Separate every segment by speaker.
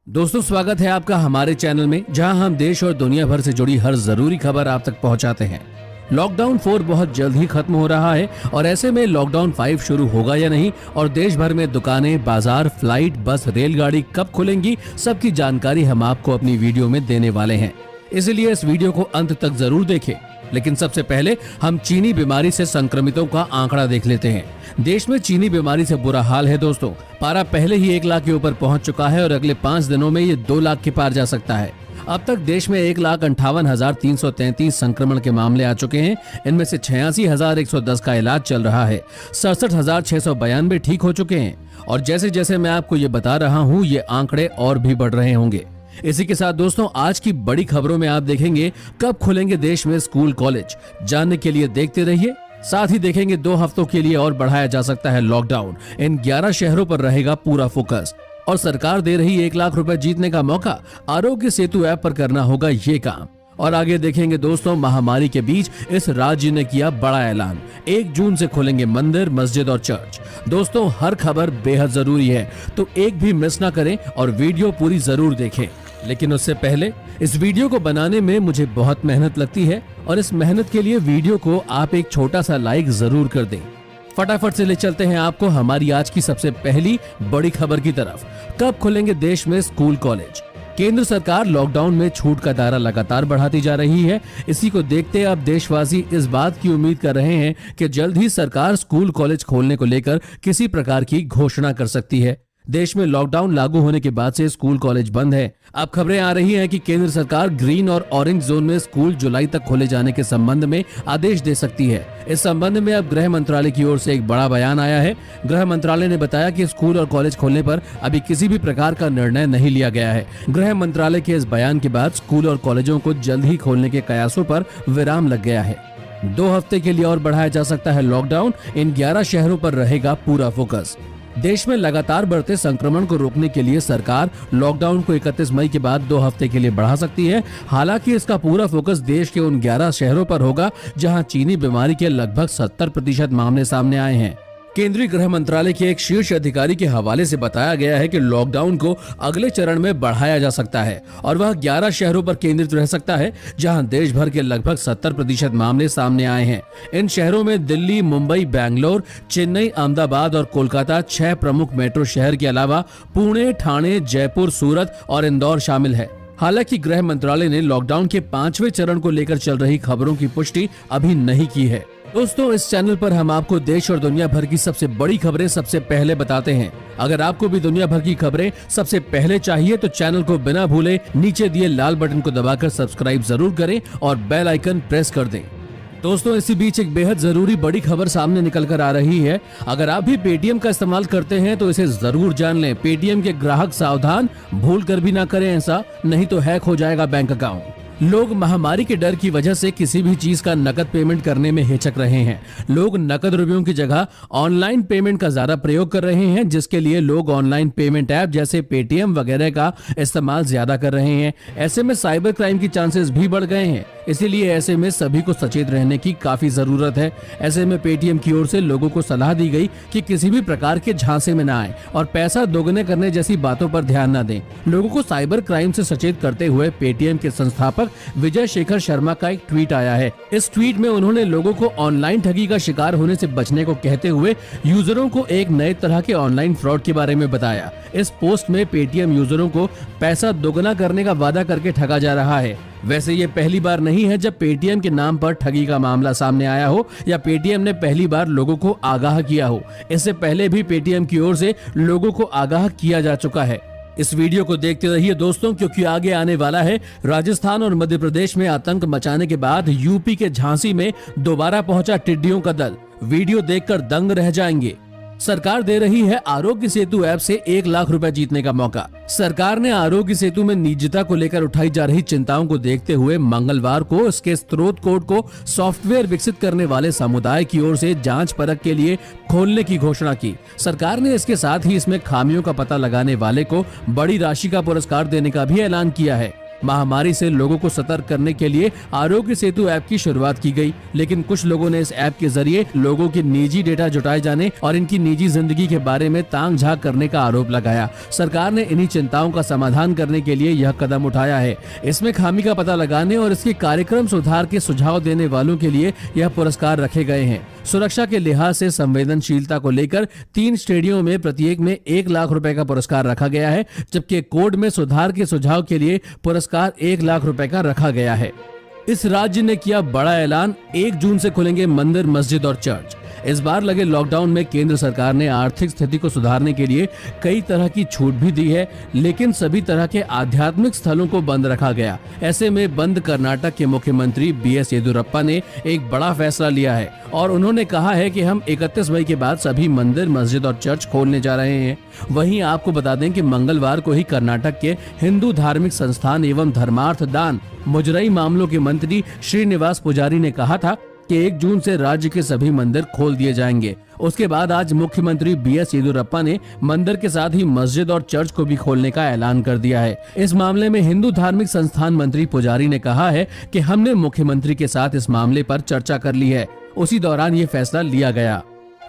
Speaker 1: दोस्तों, स्वागत है आपका हमारे चैनल में, जहां हम देश और दुनिया भर से जुड़ी हर जरूरी खबर आप तक पहुंचाते हैं। लॉकडाउन 4 बहुत जल्द ही खत्म हो रहा है और ऐसे में लॉकडाउन 5 शुरू होगा या नहीं और देश भर में दुकानें, बाजार, फ्लाइट, बस, रेलगाड़ी कब खुलेंगी, सबकी जानकारी हम आपको अपनी वीडियो में देने वाले हैं। इसलिए इस वीडियो को अंत तक जरूर देखें। लेकिन सबसे पहले हम चीनी बीमारी से संक्रमितों का आंकड़ा देख लेते हैं। देश में चीनी बीमारी से बुरा हाल है दोस्तों। पारा पहले ही 1 लाख के ऊपर पहुंच चुका है और अगले 5 दिनों में ये 2 लाख के पार जा सकता है। अब तक देश में 1,58,333 संक्रमण के मामले आ चुके हैं। इनमें से 86,110 का इलाज चल रहा है। 67,692 ठीक हो चुके हैं और जैसे जैसे मैं आपको ये बता रहा हूँ, ये आंकड़े और भी बढ़ रहे होंगे। इसी के साथ दोस्तों, आज की बड़ी खबरों में आप देखेंगे कब खुलेंगे देश में स्कूल, कॉलेज। जानने के लिए देखते रहिए। साथ ही देखेंगे 2 हफ्तों के लिए और बढ़ाया जा सकता है लॉकडाउन। इन 11 शहरों पर रहेगा पूरा फोकस और सरकार दे रही 1 लाख रुपए जीतने का मौका। आरोग्य सेतु ऐप पर करना होगा ये काम। और आगे देखेंगे दोस्तों, महामारी के बीच इस राज्य ने किया बड़ा ऐलान। 1 जून से खुलेंगे मंदिर, मस्जिद और चर्च। दोस्तों, हर खबर बेहद जरूरी है, तो एक भी मिस ना करें और वीडियो पूरी जरूर देखें। लेकिन उससे पहले इस वीडियो को बनाने में मुझे बहुत मेहनत लगती है और इस मेहनत के लिए वीडियो को आप एक छोटा सा लाइक जरूर कर दें। फटाफट से ले चलते हैं आपको हमारी आज की सबसे पहली बड़ी खबर की तरफ। कब खुलेंगे देश में स्कूल, कॉलेज। केंद्र सरकार लॉकडाउन में छूट का दायरा लगातार बढ़ाती जा रही है। इसी को देखते अब देशवासी इस बात की उम्मीद कर रहे हैं कि जल्द ही सरकार स्कूल, कॉलेज खोलने को लेकर किसी प्रकार की घोषणा कर सकती है। देश में लॉकडाउन लागू होने के बाद से स्कूल, कॉलेज बंद है। अब खबरें आ रही हैं कि केंद्र सरकार ग्रीन और ऑरेंज जोन में स्कूल जुलाई तक खोले जाने के संबंध में आदेश दे सकती है। इस संबंध में अब गृह मंत्रालय की ओर से एक बड़ा बयान आया है। गृह मंत्रालय ने बताया कि स्कूल और कॉलेज खोलने पर अभी किसी भी प्रकार का निर्णय नहीं लिया गया है। गृह मंत्रालय के इस बयान के बाद स्कूल और कॉलेजों को जल्द ही खोलने के कयासों पर विराम लग गया है। 2 हफ्ते के लिए और बढ़ाया जा सकता है लॉकडाउन। इन 11 शहरों पर रहेगा पूरा फोकस। देश में लगातार बढ़ते संक्रमण को रोकने के लिए सरकार लॉकडाउन को 31 मई के बाद 2 हफ्ते के लिए बढ़ा सकती है। हालांकि इसका पूरा फोकस देश के उन 11 शहरों पर होगा जहां चीनी बीमारी के लगभग 70% मामले सामने आए हैं। केंद्रीय गृह मंत्रालय के एक शीर्ष अधिकारी के हवाले से बताया गया है कि लॉकडाउन को अगले चरण में बढ़ाया जा सकता है और वह 11 शहरों पर केंद्रित रह सकता है जहां देश भर के लगभग 70% मामले सामने आए हैं। इन शहरों में दिल्ली, मुंबई, बैंगलोर, चेन्नई, अहमदाबाद और कोलकाता 6 प्रमुख मेट्रो शहर के अलावा पुणे, ठाणे, जयपुर, सूरत और इंदौर शामिल है। हालांकि गृह मंत्रालय ने लॉकडाउन के 5वें चरण को लेकर चल रही खबरों की पुष्टि अभी नहीं की है। दोस्तों, इस चैनल पर हम आपको देश और दुनिया भर की सबसे बड़ी खबरें सबसे पहले बताते हैं। अगर आपको भी दुनिया भर की खबरें सबसे पहले चाहिए तो चैनल को बिना भूले नीचे दिए लाल बटन को दबाकर सब्सक्राइब जरूर करें और बेल आइकन प्रेस कर दें। दोस्तों, इसी बीच एक बेहद जरूरी बड़ी खबर सामने निकल कर आ रही है। अगर आप भी पेटीएम का इस्तेमाल करते हैं तो इसे जरूर जान लें। पेटीएम के ग्राहक सावधान, भूल कर भी ना करें ऐसा, नहीं तो हैक हो जाएगा बैंक अकाउंट। लोग महामारी के डर की वजह से किसी भी चीज का नकद पेमेंट करने में हिचक रहे हैं। लोग नकद रुपयों की जगह ऑनलाइन पेमेंट का ज्यादा प्रयोग कर रहे हैं, जिसके लिए लोग ऑनलाइन पेमेंट ऐप जैसे पेटीएम वगैरह का इस्तेमाल ज्यादा कर रहे हैं। ऐसे में साइबर क्राइम की चांसेस भी बढ़ गए हैं। इसीलिए ऐसे में सभी को सचेत रहने की काफी जरूरत है। ऐसे में पेटीएम की ओर से लोगों को सलाह दी गई कि किसी भी प्रकार के झांसे में न आए और पैसा दोगुने करने जैसी बातों पर ध्यान न दें। लोगों को साइबर क्राइम से सचेत करते हुए पेटीएम के संस्थापक विजय शेखर शर्मा का एक ट्वीट आया है। इस ट्वीट में उन्होंने लोगों को ऑनलाइन ठगी का शिकार होने से बचने को कहते हुए यूजरों को एक नए तरह के ऑनलाइन फ्रॉड के बारे में बताया। इस पोस्ट में पेटीएम यूजरों को पैसा दोगुना करने का वादा करके ठगा जा रहा है। वैसे ये पहली बार नहीं है जब पेटीएम के नाम पर ठगी का मामला सामने आया हो या पेटीएम ने पहली बार लोगों को आगाह किया हो। इससे पहले भी पेटीएम की ओर से लोगों को आगाह किया जा चुका है। इस वीडियो को देखते रहिए दोस्तों, क्योंकि आगे आने वाला है राजस्थान और मध्य प्रदेश में आतंक मचाने के बाद यूपी के झांसी में दोबारा पहुंचा टिड्डियों का दल। वीडियो देखकर दंग रह जाएंगे। सरकार दे रही है आरोग्य सेतु ऐप से 1 लाख रुपए जीतने का मौका। सरकार ने आरोग्य सेतु में निजता को लेकर उठाई जा रही चिंताओं को देखते हुए मंगलवार को इसके स्रोत कोड को सॉफ्टवेयर विकसित करने वाले समुदाय की ओर से जांच परख के लिए खोलने की घोषणा की। सरकार ने इसके साथ ही इसमें खामियों का पता लगाने वाले को बड़ी राशि का पुरस्कार देने का भी ऐलान किया है। महामारी से लोगों को सतर्क करने के लिए आरोग्य सेतु ऐप की शुरुआत की गई, लेकिन कुछ लोगों ने इस ऐप के जरिए लोगों के निजी डेटा जुटाए जाने और इनकी निजी जिंदगी के बारे में ताक झांक करने का आरोप लगाया। सरकार ने इन्हीं चिंताओं का समाधान करने के लिए यह कदम उठाया है। इसमें खामी का पता लगाने और इसके कार्यक्रम सुधार के सुझाव देने वालों के लिए यह पुरस्कार रखे गए हैं। सुरक्षा के लिहाज से संवेदनशीलता को लेकर 3 श्रेणियों में प्रत्येक में 1 लाख रुपए का पुरस्कार रखा गया है, जबकि कोड में सुधार के सुझाव के लिए पुरस्कार 1 लाख रुपए का रखा गया है। इस राज्य ने किया बड़ा ऐलान, 1 जून से खुलेंगे मंदिर, मस्जिद और चर्च। इस बार लगे लॉकडाउन में केंद्र सरकार ने आर्थिक स्थिति को सुधारने के लिए कई तरह की छूट भी दी है, लेकिन सभी तरह के आध्यात्मिक स्थलों को बंद रखा गया। ऐसे में बंद कर्नाटक के मुख्यमंत्री BS येदियुरप्पा ने एक बड़ा फैसला लिया है और उन्होंने कहा है कि हम 31 मई के बाद सभी मंदिर, मस्जिद और चर्च खोलने जा रहे हैं। वहीं आपको बता दें कि मंगलवार को ही कर्नाटक के हिंदू धार्मिक संस्थान एवं धर्मार्थ दान मुजराई मामलों के मंत्री श्रीनिवास पुजारी ने कहा था कि 1 जून से राज्य के सभी मंदिर खोल दिए जाएंगे। उसके बाद आज मुख्यमंत्री BS येदियुरप्पा ने मंदिर के साथ ही मस्जिद और चर्च को भी खोलने का ऐलान कर दिया है। इस मामले में हिंदू धार्मिक संस्थान मंत्री पुजारी ने कहा है कि हमने मुख्यमंत्री के साथ इस मामले पर चर्चा कर ली है। उसी दौरान ये फैसला लिया गया।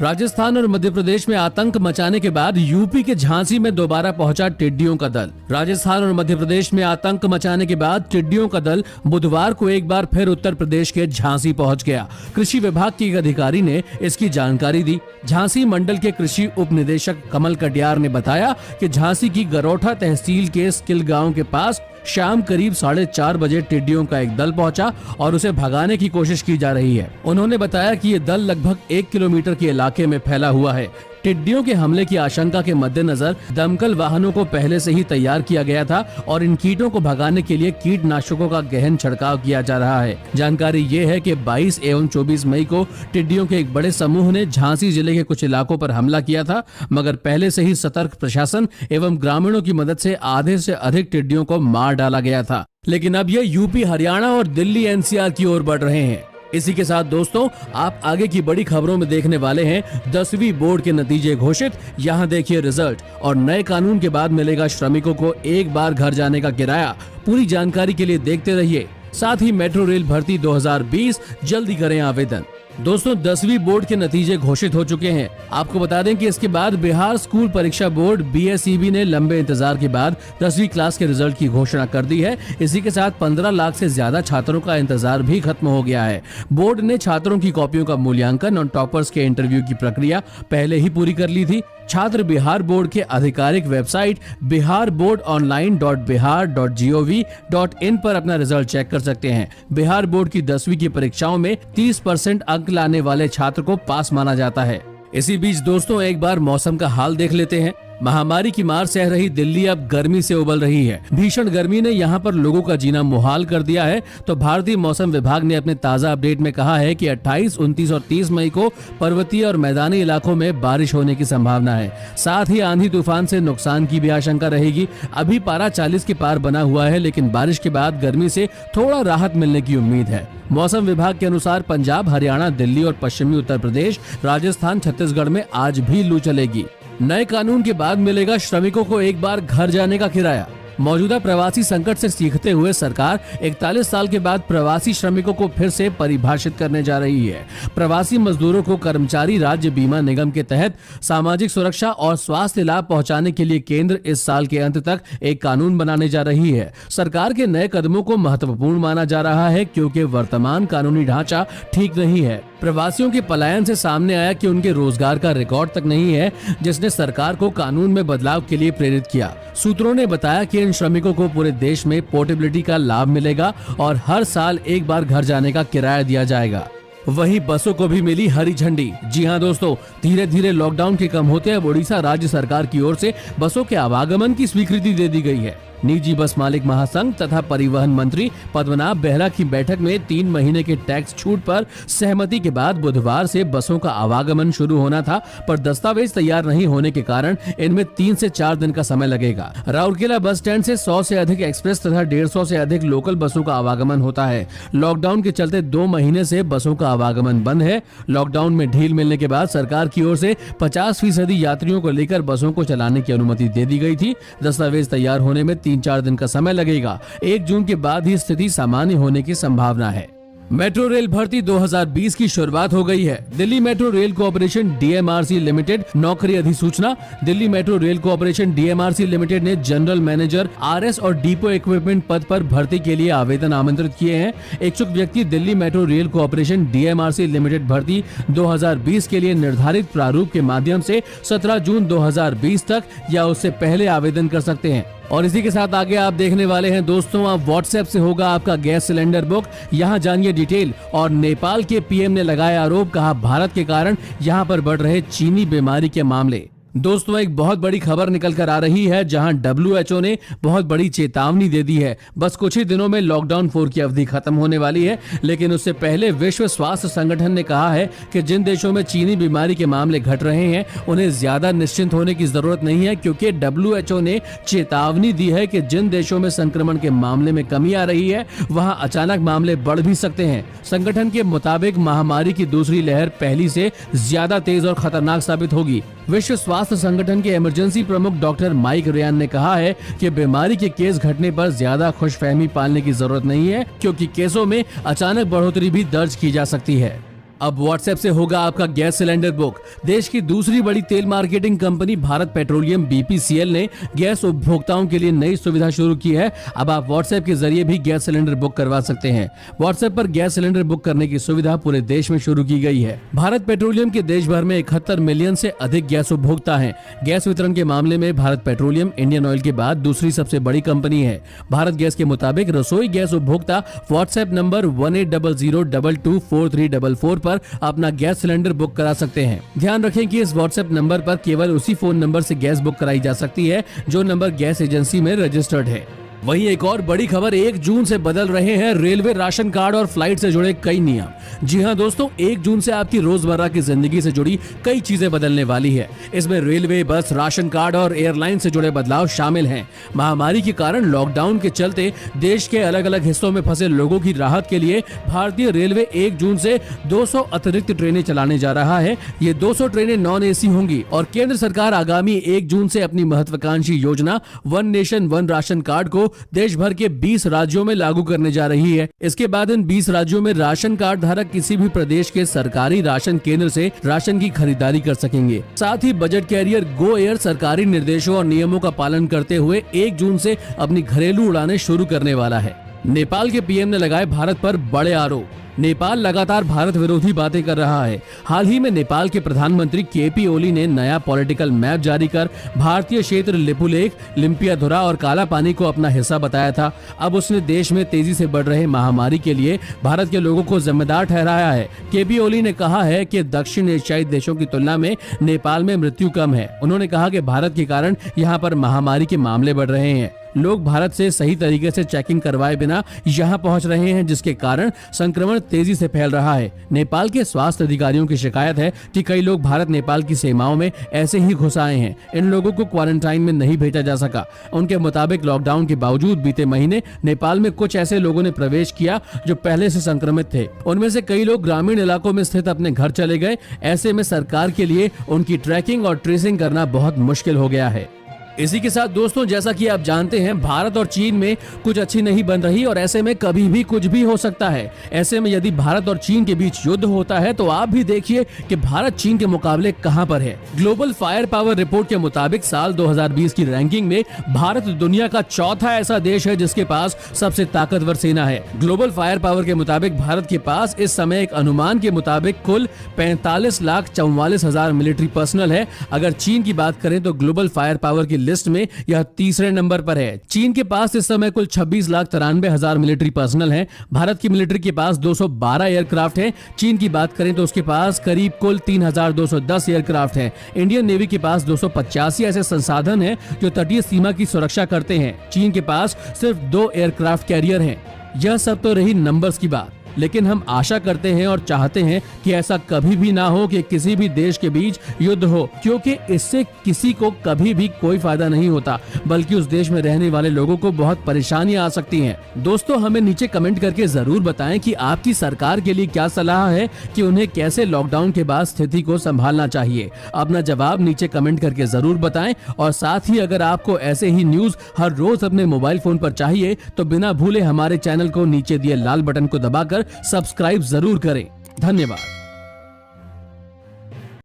Speaker 1: राजस्थान और मध्य प्रदेश में आतंक मचाने के बाद यूपी के झांसी में दोबारा पहुंचा टिड्डियों का दल। राजस्थान और मध्य प्रदेश में आतंक मचाने के बाद टिड्डियों का दल बुधवार को एक बार फिर उत्तर प्रदेश के झांसी पहुंच गया। कृषि विभाग के एक अधिकारी ने इसकी जानकारी दी। झांसी मंडल के कृषि उप निदेशक कमल कटियार ने बताया कि झांसी की गरोठा तहसील के स्किल गांव के पास शाम करीब 4:30 बजे टिड्डियों का एक दल पहुंचा और उसे भगाने की कोशिश की जा रही है। उन्होंने बताया कि ये दल लगभग 1 किलोमीटर के इलाके में फैला हुआ है। टिड्डियों के हमले की आशंका के मद्देनजर दमकल वाहनों को पहले से ही तैयार किया गया था और इन कीटों को भगाने के लिए कीटनाशकों का गहन छिड़काव किया जा रहा है। जानकारी ये है कि 22 एवं 24 मई को टिड्डियों के एक बड़े समूह ने झांसी जिले के कुछ इलाकों पर हमला किया था, मगर पहले से ही सतर्क प्रशासन एवं ग्रामीणों की मदद से आधे से अधिक टिड्डियों को मार डाला गया था। लेकिन अब ये यूपी, हरियाणा और दिल्ली NCR की ओर बढ़ रहे हैं। इसी के साथ दोस्तों, आप आगे की बड़ी खबरों में देखने वाले हैं 10वीं बोर्ड के नतीजे घोषित। यहाँ देखिए रिजल्ट और नए कानून के बाद मिलेगा श्रमिकों को एक बार घर जाने का किराया। पूरी जानकारी के लिए देखते रहिए। साथ ही मेट्रो रेल भर्ती 2020 जल्दी करें आवेदन। दोस्तों, 10वीं बोर्ड के नतीजे घोषित हो चुके हैं। आपको बता दें कि इसके बाद बिहार स्कूल परीक्षा बोर्ड BSEB ने लंबे इंतजार के बाद 10वीं क्लास के रिजल्ट की घोषणा कर दी है। इसी के साथ 15 लाख से ज्यादा छात्रों का इंतजार भी खत्म हो गया है। बोर्ड ने छात्रों की कॉपियों का मूल्यांकन और टॉपर्स के इंटरव्यू की प्रक्रिया पहले ही पूरी कर ली थी। छात्र बिहार बोर्ड के आधिकारिक वेबसाइट biharboardonline.bihar.gov.in पर अपना रिजल्ट चेक कर सकते हैं। बिहार बोर्ड की 10वीं की परीक्षाओं में 30% अंक लाने वाले छात्र को पास माना जाता है। इसी बीच दोस्तों, एक बार मौसम का हाल देख लेते हैं। महामारी की मार सह रही दिल्ली अब गर्मी से उबल रही है। भीषण गर्मी ने यहाँ पर लोगों का जीना मुहाल कर दिया है। तो भारतीय मौसम विभाग ने अपने ताजा अपडेट में कहा है कि 28, 29 और 30 मई को पर्वतीय और मैदानी इलाकों में बारिश होने की संभावना है। साथ ही आंधी तूफान से नुकसान की भी आशंका रहेगी। अभी पारा 40 के पार बना हुआ है, लेकिन बारिश के बाद गर्मी से थोड़ा राहत मिलने की उम्मीद है। मौसम विभाग के अनुसार पंजाब, हरियाणा, दिल्ली और पश्चिमी उत्तर प्रदेश, राजस्थान, छत्तीसगढ़ में आज भी लू चलेगी। नए कानून के बाद मिलेगा श्रमिकों को एक बार घर जाने का किराया। मौजूदा प्रवासी संकट से सीखते हुए सरकार 41 साल के बाद प्रवासी श्रमिकों को फिर से परिभाषित करने जा रही है। प्रवासी मजदूरों को कर्मचारी राज्य बीमा निगम के तहत सामाजिक सुरक्षा और स्वास्थ्य लाभ पहुंचाने के लिए केंद्र इस साल के अंत तक एक कानून बनाने जा रही है। सरकार के नए कदमों को महत्वपूर्ण माना जा रहा है, क्योंकि वर्तमान कानूनी ढांचा ठीक नहीं है। प्रवासियों के पलायन से सामने आया कि उनके रोजगार का रिकॉर्ड तक नहीं है, जिसने सरकार को कानून में बदलाव के लिए प्रेरित किया। सूत्रों ने बताया कि इन श्रमिकों को पूरे देश में पोर्टेबिलिटी का लाभ मिलेगा और हर साल एक बार घर जाने का किराया दिया जाएगा। वहीं बसों को भी मिली हरी झंडी। जी हां दोस्तों, धीरे धीरे लॉकडाउन के कम होते अब उड़ीसा राज्य सरकार की ओर से बसों के आवागमन की स्वीकृति दे दी गई है। निजी बस मालिक महासंघ तथा परिवहन मंत्री पद्मनाभ बेहरा की बैठक में 3 महीने के टैक्स छूट पर सहमति के बाद बुधवार से बसों का आवागमन शुरू होना था, पर दस्तावेज तैयार नहीं होने के कारण इनमें 3 से 4 दिन का समय लगेगा। राउरकेला बस स्टैंड से 100 से अधिक एक्सप्रेस तथा 150 से अधिक लोकल बसों का आवागमन होता है। लॉकडाउन के चलते 2 महीने से बसों का आवागमन बंद है। लॉकडाउन में ढील मिलने के बाद सरकार की ओर से 50% यात्रियों को लेकर बसों को चलाने की अनुमति दे दी गई थी। दस्तावेज तैयार होने में 3-4 दिन का समय लगेगा। 1 जून के बाद ही स्थिति सामान्य होने की संभावना है। मेट्रो रेल भर्ती 2020 की शुरुआत हो गई है। Delhi metro rail corporation DMRC limited नौकरी अधिसूचना। Delhi metro rail corporation DMRC limited ने जनरल मैनेजर RS और डिपो इक्विपमेंट पद पर भर्ती के लिए आवेदन आमंत्रित किए हैं। इच्छुक व्यक्ति Delhi metro rail corporation DMRC limited भर्ती 2020 के लिए निर्धारित प्रारूप के माध्यम से 17 जून 2020 तक या उससे पहले आवेदन कर सकते हैं। और इसी के साथ आगे आप देखने वाले हैं दोस्तों, आप व्हाट्सएप से होगा आपका गैस सिलेंडर बुक। यहाँ जानिए डिटेल। और नेपाल के PM ने लगाया आरोप, कहा भारत के कारण यहाँ पर बढ़ रहे चीनी बीमारी के मामले। दोस्तों, एक बहुत बड़ी खबर निकल कर आ रही है, जहां WHO ने बहुत बड़ी चेतावनी दे दी है। बस कुछ ही दिनों में लॉकडाउन 4 की अवधि खत्म होने वाली है, लेकिन उससे पहले विश्व स्वास्थ्य संगठन ने कहा है कि जिन देशों में चीनी बीमारी के मामले घट रहे हैं उन्हें ज्यादा निश्चिंत होने की जरूरत नहीं है, क्योंकि WHO ने चेतावनी दी है कि जिन देशों में संक्रमण के मामले में कमी आ रही है वहां अचानक मामले बढ़ भी सकते हैं। संगठन के मुताबिक महामारी की दूसरी लहर पहली से ज्यादा तेज और खतरनाक साबित होगी। विश्व स्वास्थ्य संगठन के इमरजेंसी प्रमुख डॉक्टर माइक रियान ने कहा है कि बीमारी के केस घटने पर ज्यादा खुशफहमी पालने की जरूरत नहीं है, क्योंकि केसों में अचानक बढ़ोतरी भी दर्ज की जा सकती है। अब व्हाट्सएप से होगा आपका गैस सिलेंडर बुक। देश की दूसरी बड़ी तेल marketing company Bharat petroleum BPCL ने गैस उपभोक्ताओं के लिए नई सुविधा शुरू की है। अब आप व्हाट्सएप के जरिए भी गैस सिलेंडर बुक करवा सकते हैं। व्हाट्सएप पर गैस सिलेंडर बुक करने की सुविधा पूरे देश में शुरू की गई है। भारत पेट्रोलियम के देश भर में 71 मिलियन से अधिक गैस उपभोक्ता हैं। गैस वितरण के मामले में भारत पेट्रोलियम इंडियन ऑयल के बाद दूसरी सबसे बड़ी कंपनी है। भारत गैस के मुताबिक रसोई गैस उपभोक्ता व्हाट्सएप नंबर 1800224344 पर अपना गैस सिलेंडर बुक करा सकते हैं। ध्यान रखें कि इस व्हाट्सएप नंबर पर केवल उसी फोन नंबर से गैस बुक कराई जा सकती है जो नंबर गैस एजेंसी में रजिस्टर्ड है। वहीं एक और बड़ी खबर, 1 जून से बदल रहे हैं रेलवे राशन कार्ड और फ्लाइट से जुड़े कई नियम। जी हां दोस्तों, 1 जून से आपकी रोजमर्रा की जिंदगी से जुड़ी कई चीजें बदलने वाली है। इसमें रेलवे, बस, राशन कार्ड और एयरलाइन से जुड़े बदलाव शामिल हैं। महामारी के कारण लॉकडाउन के चलते देश के अलग अलग हिस्सों में फंसे लोगों की राहत के लिए भारतीय रेलवे 1 जून से 200 अतिरिक्त ट्रेनें चलाने जा रहा है। ये 200 ट्रेनें नॉन AC होंगी और केंद्र सरकार आगामी 1 जून से अपनी महत्वाकांक्षी योजना one nation one ration card को देश भर के 20 राज्यों में लागू करने जा रही है। इसके बाद इन 20 राज्यों में राशन कार्ड धारक किसी भी प्रदेश के सरकारी राशन केंद्र से राशन की खरीदारी कर सकेंगे। साथ ही बजट कैरियर गो एयर सरकारी निर्देशों और नियमों का पालन करते हुए 1 जून से अपनी घरेलू उड़ानें शुरू करने वाला है। नेपाल के PM ने लगाए भारत पर बड़े आरोप। नेपाल लगातार भारत विरोधी बातें कर रहा है। हाल ही में नेपाल के प्रधानमंत्री KP ओली ने नया पॉलिटिकल मैप जारी कर भारतीय क्षेत्र लिपुलेख, लिम्पियाधुरा और काला पानी को अपना हिस्सा बताया था। अब उसने देश में तेजी से बढ़ रहे महामारी के लिए भारत के लोगों को जिम्मेदार ठहराया है। KP ओली ने कहा है कि दक्षिण एशियाई देशों की तुलना में नेपाल में मृत्यु कम है। उन्होंने कहा कि भारत के कारण यहाँ पर महामारी के मामले बढ़ रहे हैं। लोग भारत से सही तरीके से चेकिंग करवाए बिना यहाँ पहुँच रहे हैं, जिसके कारण संक्रमण तेजी से फैल रहा है। नेपाल के स्वास्थ्य अधिकारियों की शिकायत है कि कई लोग भारत नेपाल की सीमाओं में ऐसे ही घुस आए हैं। इन लोगों को क्वारंटाइन में नहीं भेजा जा सका। उनके मुताबिक लॉकडाउन के बावजूद बीते महीने नेपाल में कुछ ऐसे लोगों ने प्रवेश किया जो पहले से संक्रमित थे। उनमें से कई लोग ग्रामीण इलाकों में स्थित अपने घर चले गए। ऐसे में सरकार के लिए उनकी ट्रैकिंग और ट्रेसिंग करना बहुत मुश्किल हो गया है। इसी के साथ दोस्तों, जैसा कि आप जानते हैं, भारत और चीन में कुछ अच्छी नहीं बन रही और ऐसे में कभी भी कुछ भी हो सकता है। ऐसे में यदि भारत और चीन के बीच युद्ध होता है तो आप भी देखिए कि भारत चीन के मुकाबले कहां पर है। ग्लोबल फायर पावर रिपोर्ट के मुताबिक साल 2020 की रैंकिंग में भारत दुनिया का चौथा ऐसा देश है जिसके पास सबसे ताकतवर सेना है। ग्लोबल फायर पावर के मुताबिक भारत के पास इस समय एक अनुमान के मुताबिक कुल 45,44,000 मिलिट्री पर्सनल है। अगर चीन की बात करें तो ग्लोबल फायर पावर की लिस्ट में यह तीसरे नंबर पर है। चीन के पास इस समय कुल 26,93,000 मिलिट्री पर्सनल हैं। भारत की मिलिट्री के पास 212 एयरक्राफ्ट हैं। चीन की बात करें तो उसके पास करीब कुल 3,210 एयरक्राफ्ट हैं। इंडियन नेवी के पास 285 ऐसे संसाधन हैं जो तटीय सीमा की सुरक्षा करते हैं। चीन के पास सिर्फ 2 एयरक्राफ्ट कैरियर हैं। यह सब तो रही नंबर्स की बात। लेकिन हम आशा करते हैं और चाहते हैं कि ऐसा कभी भी ना हो कि किसी भी देश के बीच युद्ध हो, क्योंकि इससे किसी को कभी भी कोई फायदा नहीं होता, बल्कि उस देश में रहने वाले लोगों को बहुत परेशानियां आ सकती हैं। दोस्तों, हमें नीचे कमेंट करके जरूर बताएं कि आपकी सरकार के लिए क्या सलाह है कि उन्हें कैसे लॉकडाउन के बाद स्थिति को संभालना चाहिए। अपना जवाब नीचे कमेंट करके जरूर बताएं और साथ ही अगर आपको ऐसे ही न्यूज हर रोज अपने मोबाइल फोन पर चाहिए तो बिना भूले हमारे चैनल को नीचे दिए लाल बटन को दबाकर सब्सक्राइब जरूर करें। धन्यवाद।